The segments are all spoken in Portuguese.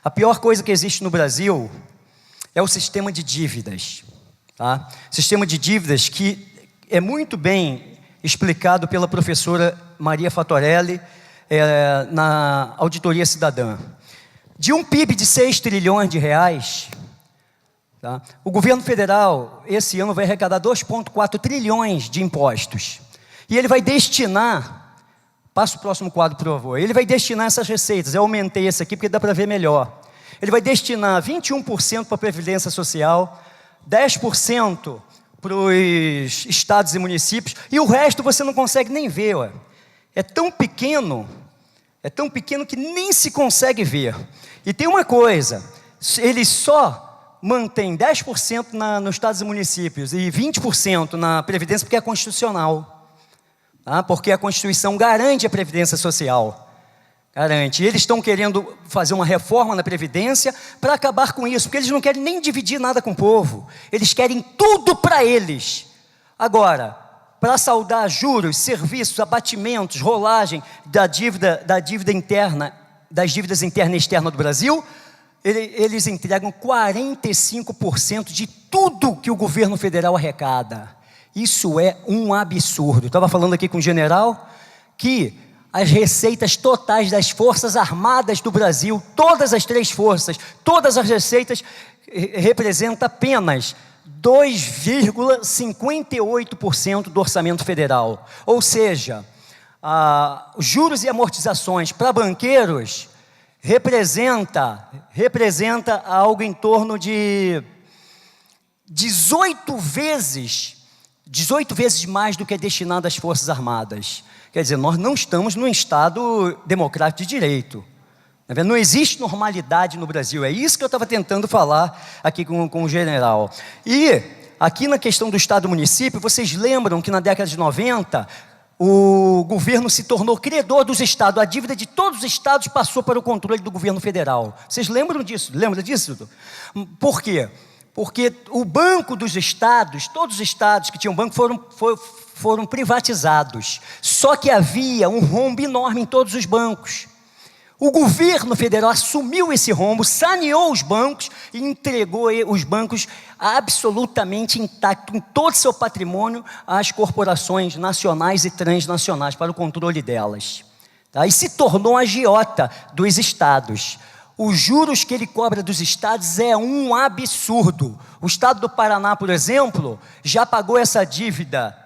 A pior coisa que existe no Brasil é o sistema de dívidas. Tá? Sistema de dívidas que é muito bem explicado pela professora Maria Fatorelli na Auditoria Cidadã. De um PIB de 6 trilhões de reais, tá? O governo federal, esse ano, vai arrecadar 2,4 trilhões de impostos. E ele vai destinar... Passa o próximo quadro, por favor. Ele vai destinar essas receitas. Eu aumentei esse aqui porque dá para ver melhor. Ele vai destinar 21% para a Previdência Social, 10% para os estados e municípios, e o resto você não consegue nem ver. Ué. É tão pequeno que nem se consegue ver. E tem uma coisa, ele só mantém 10% nos estados e municípios e 20% na Previdência porque é constitucional. Tá? Porque a Constituição garante a Previdência Social. Garante. E eles estão querendo fazer uma reforma na Previdência para acabar com isso, porque eles não querem nem dividir nada com o povo. Eles querem tudo para eles. Agora, para saldar juros, serviços, abatimentos, rolagem da dívida interna, das dívidas interna e externa do Brasil, eles entregam 45% de tudo que o governo federal arrecada. Isso é um absurdo. Estava falando aqui com o general que as receitas totais das Forças Armadas do Brasil, todas as 3 forças, todas as receitas, representam apenas 2,58% do orçamento federal. Ou seja, juros e amortizações para banqueiros representa algo em torno de 18 vezes mais do que é destinado às Forças Armadas. Quer dizer, nós não estamos num Estado democrático de direito. Não existe normalidade no Brasil. É isso que eu estava tentando falar aqui com o general. E aqui na questão do Estado-município, vocês lembram que na década de 90, o governo se tornou credor dos estados. A dívida de todos os estados passou para o controle do governo federal. Vocês lembram disso? Lembram disso? Por quê? Porque o banco dos estados, todos os estados que tinham banco foram privatizados. Só que havia um rombo enorme em todos os bancos. O governo federal assumiu esse rombo, saneou os bancos e entregou os bancos absolutamente intactos, em todo o seu patrimônio, às corporações nacionais e transnacionais, para o controle delas. Tá? E se tornou agiota dos estados. Os juros que ele cobra dos estados é um absurdo. O estado do Paraná, por exemplo, já pagou essa dívida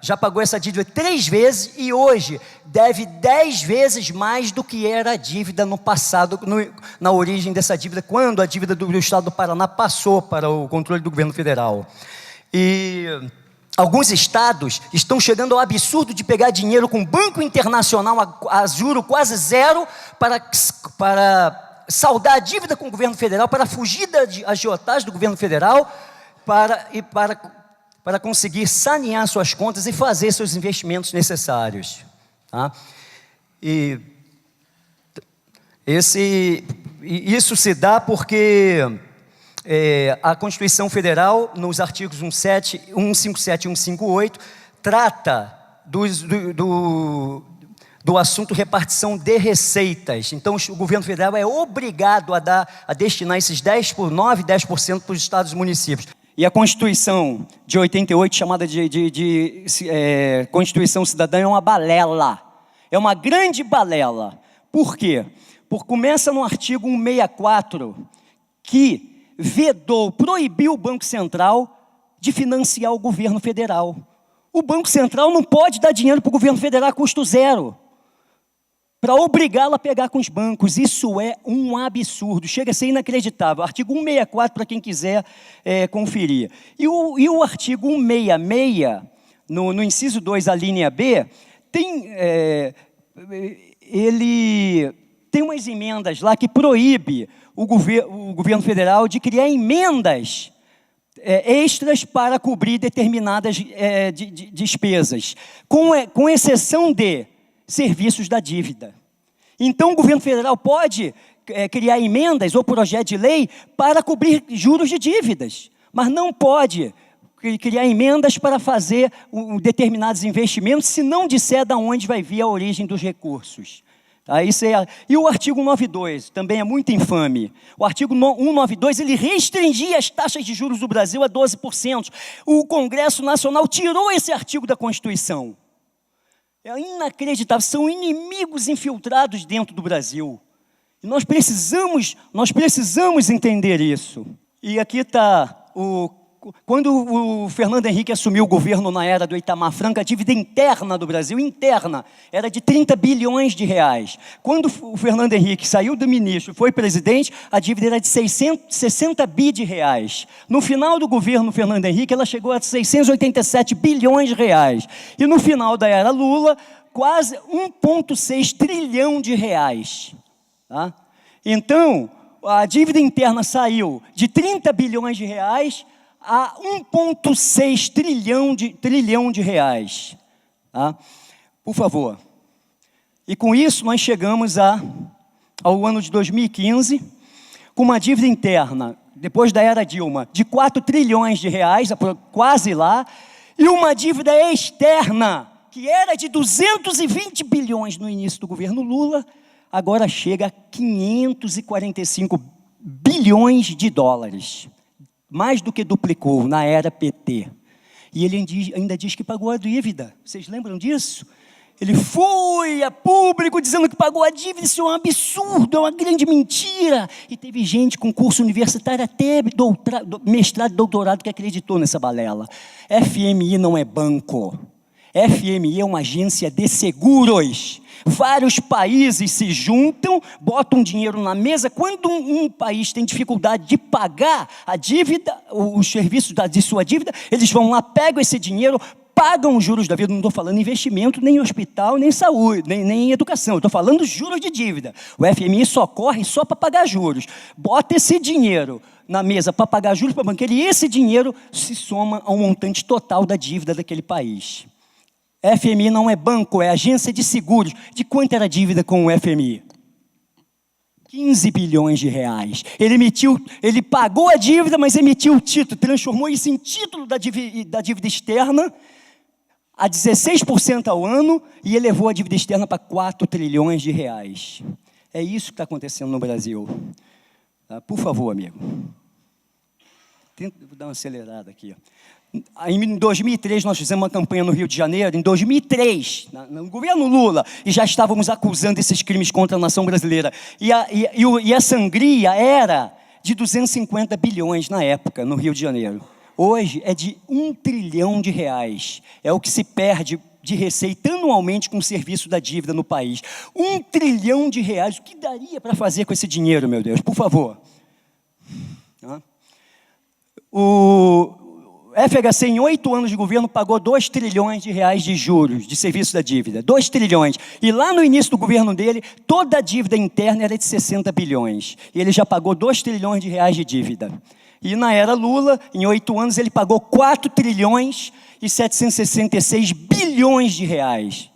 3 vezes e hoje deve 10 vezes mais do que era a dívida no passado, na origem dessa dívida, quando a dívida do estado do Paraná passou para o controle do governo federal. E alguns estados estão chegando ao absurdo de pegar dinheiro com Banco Internacional a juro quase zero para saldar a dívida com o governo federal, para fugir da agiotagem do governo federal, para conseguir sanear suas contas e fazer seus investimentos necessários. Tá? E isso se dá porque a Constituição Federal, nos artigos 157 e 158, trata do assunto repartição de receitas. Então, o governo federal é obrigado a destinar esses 10% para os estados e municípios. E a Constituição de 88, chamada de Constituição Cidadã, é uma balela. É uma grande balela. Por quê? Porque começa no artigo 164, que proibiu o Banco Central de financiar o governo federal. O Banco Central não pode dar dinheiro para o governo federal a custo zero, para obrigá-lo a pegar com os bancos. Isso é um absurdo, chega a ser inacreditável. Artigo 164, para quem quiser conferir. E o artigo 166, no inciso 2, a linha B, ele tem umas emendas lá que proíbe o governo federal de criar emendas extras para cobrir determinadas despesas, com exceção de serviços da dívida. Então, o governo federal pode criar emendas ou projeto de lei para cobrir juros de dívidas, mas não pode criar emendas para fazer determinados investimentos, se não disser de onde vai vir a origem dos recursos. Tá? E o artigo 92, também é muito infame. O artigo 192, ele restringia as taxas de juros do Brasil a 12%. O Congresso Nacional tirou esse artigo da Constituição. É inacreditável, são inimigos infiltrados dentro do Brasil. E nós precisamos entender isso. E aqui está quando o Fernando Henrique assumiu o governo na era do Itamar Franco, a dívida interna do Brasil, interna, era de 30 bilhões de reais. Quando o Fernando Henrique saiu do ministro e foi presidente, a dívida era de 60 bi de reais. No final do governo Fernando Henrique, ela chegou a 687 bilhões de reais. E no final da era Lula, quase 1,6 trilhão de reais. Tá? Então, a dívida interna saiu de 30 bilhões de reais a 1,6 trilhão de reais. Tá? Por favor. E com isso nós chegamos ao ano de 2015, com uma dívida interna, depois da era Dilma, de 4 trilhões de reais, quase lá, e uma dívida externa, que era de 220 bilhões no início do governo Lula, agora chega a 545 bilhões de dólares. Mais do que duplicou na era PT. E ele ainda diz que pagou a dívida. Vocês lembram disso? Ele foi a público dizendo que pagou a dívida. Isso é um absurdo, é uma grande mentira. E teve gente com curso universitário, até mestrado e doutorado, que acreditou nessa balela. FMI não é banco. FMI é uma agência de seguros. Vários países se juntam, botam dinheiro na mesa. Quando um país tem dificuldade de pagar a dívida, os serviços de sua dívida, eles vão lá, pegam esse dinheiro, pagam os juros da vida. Não estou falando investimento, nem hospital, nem saúde, nem educação. Estou falando juros de dívida. O FMI só corre só para pagar juros. Bota esse dinheiro na mesa para pagar juros para o banqueiro e esse dinheiro se soma ao montante total da dívida daquele país. FMI não é banco, é agência de seguros. De quanto era a dívida com o FMI? 15 bilhões de reais. Ele pagou a dívida, mas emitiu o título, transformou isso em título da dívida externa a 16% ao ano e elevou a dívida externa para 4 trilhões de reais. É isso que está acontecendo no Brasil. Tá? Por favor, amigo. Vou dar uma acelerada aqui. Em 2003, nós fizemos uma campanha no Rio de Janeiro, em 2003, no governo Lula, e já estávamos acusando esses crimes contra a nação brasileira. E a sangria era de 250 bilhões na época, no Rio de Janeiro. Hoje é de 1 trilhão de reais. É o que se perde de receita anualmente com o serviço da dívida no país. 1 trilhão de reais. O que daria para fazer com esse dinheiro, meu Deus? Por favor. O FHC, em 8 anos de governo, pagou 2 trilhões de reais de juros, de serviço da dívida. 2 trilhões. E lá no início do governo dele, toda a dívida interna era de 60 bilhões. E ele já pagou 2 trilhões de reais de dívida. E na era Lula, em 8 anos, ele pagou 4 trilhões e 766 bilhões de reais.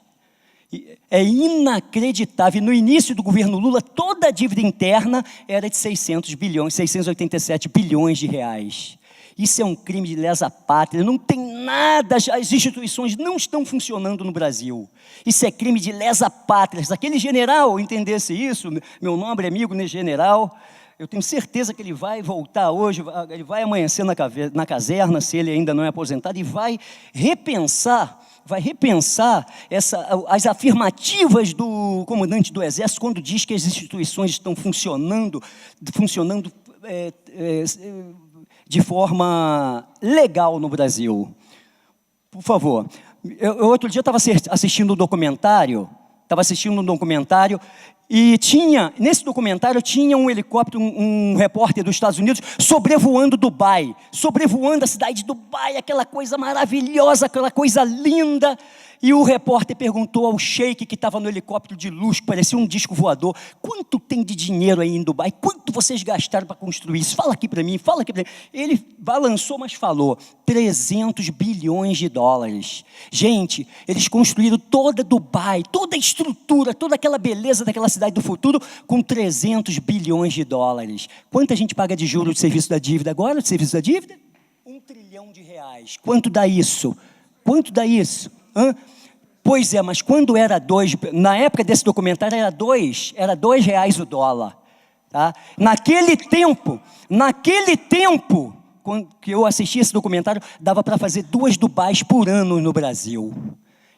É inacreditável. No início do governo Lula, toda a dívida interna era de 687 bilhões de reais. Isso é um crime de lesa pátria, não tem nada, as instituições não estão funcionando no Brasil. Isso é crime de lesa pátria. Se aquele general entendesse isso, meu nobre amigo general, eu tenho certeza que ele vai voltar hoje, ele vai amanhecer na caserna, se ele ainda não é aposentado, e vai repensar as afirmativas do comandante do Exército quando diz que as instituições estão funcionando de forma legal no Brasil. Por favor. Outro dia eu estava assistindo um documentário, e nesse documentário tinha um helicóptero, um repórter dos Estados Unidos, sobrevoando Dubai, sobrevoando a cidade de Dubai, aquela coisa maravilhosa, aquela coisa linda. E o repórter perguntou ao sheik que estava no helicóptero de luxo, que parecia um disco voador: quanto tem de dinheiro aí em Dubai? Quanto vocês gastaram para construir isso? Fala aqui para mim, fala aqui para mim. Ele balançou, mas falou: 300 bilhões de dólares. Gente, eles construíram toda Dubai, toda a estrutura, toda aquela beleza daquela cidade do futuro com 300 bilhões de dólares. Quanto a gente paga de juros de serviço da dívida agora, de serviço da dívida? 1 trilhão de reais. Quanto dá isso? Quanto dá isso? Pois é, mas quando era 2, na época desse documentário era 2 reais o dólar. Tá? Naquele tempo, quando que eu assisti esse documentário, dava para fazer 2 Dubais por ano no Brasil.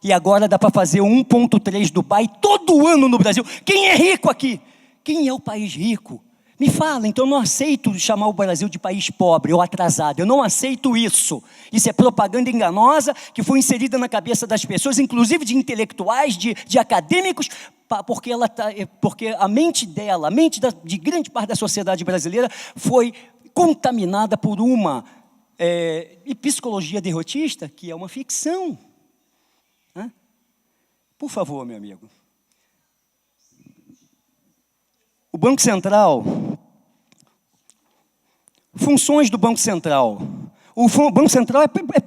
E agora dá para fazer 1,3 Dubai todo ano no Brasil. Quem é rico aqui? Quem é o país rico? Me fala, então eu não aceito chamar o Brasil de país pobre ou atrasado. Eu não aceito isso. Isso é propaganda enganosa que foi inserida na cabeça das pessoas, inclusive de intelectuais, de acadêmicos, porque a mente dela, de grande parte da sociedade brasileira foi contaminada por uma psicologia derrotista, que é uma ficção. Por favor, meu amigo. O Banco Central, funções do Banco Central. O Banco Central é público.